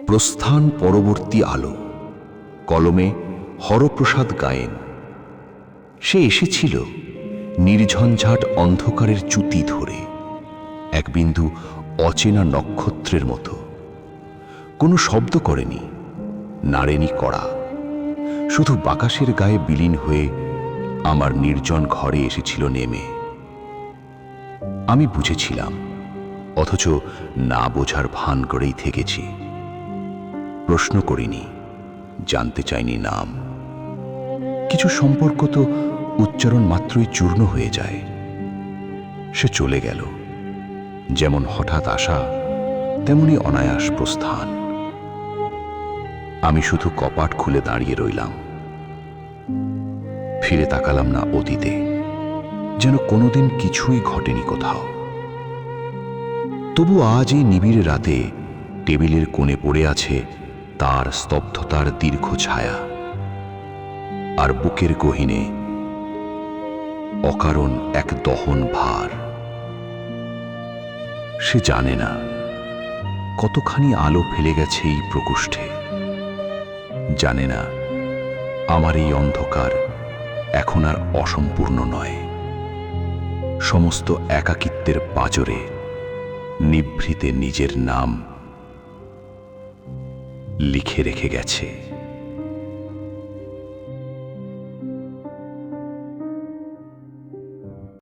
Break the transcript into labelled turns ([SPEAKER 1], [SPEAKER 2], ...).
[SPEAKER 1] প্রস্থান পরবর্তী আলো, কলমে হরপ্রসাদ গায়েন। সে এসেছিল নির্ঝঞ্ঝাট অন্ধকারের চ্যুতি ধরে, এক বিন্দু অচেনা নক্ষত্রের মতো। কোনো শব্দ করেনি, নাড়েনি কড়া, শুধু বাতাসের গায়ে বিলীন হয়ে আমার নির্জন ঘরে এসেছিল নেমে। আমি বুঝেছিলাম, অথচ না বোঝার ভান করেই থেকেছি। প্রশ্ন করিনি, জানতে চাইনি নাম। কিছু সম্পর্ক তো উচ্চারণ মাত্রই চূর্ণ হয়ে যায়। সে চলে গেল, যেমন হঠাৎ আসা তেমনি অনায়াস প্রস্থান। আমি শুধু কপাট খুলে দাঁড়িয়ে রইলাম। ফিরে তাকালাম না অতীতে, যেন কোনোদিন কিছুই ঘটেনি কোথাও। তবু আজ এই নিবিড় রাতে টেবিলের কোণে পড়ে আছে তার স্তব্ধতার দীর্ঘ ছায়া, আর বুকের গহীনে অকারণ এক দহন ভার। সে জানে না কতখানি আলো ফেলে গেছে এই প্রকোষ্ঠে, জানে না আমার এই অন্ধকার এখন আর অসম্পূর্ণ নয়। সমস্ত একাকিত্বের পাঁজরে নিভৃতে নিজের নাম লিখে রেখে গেছে।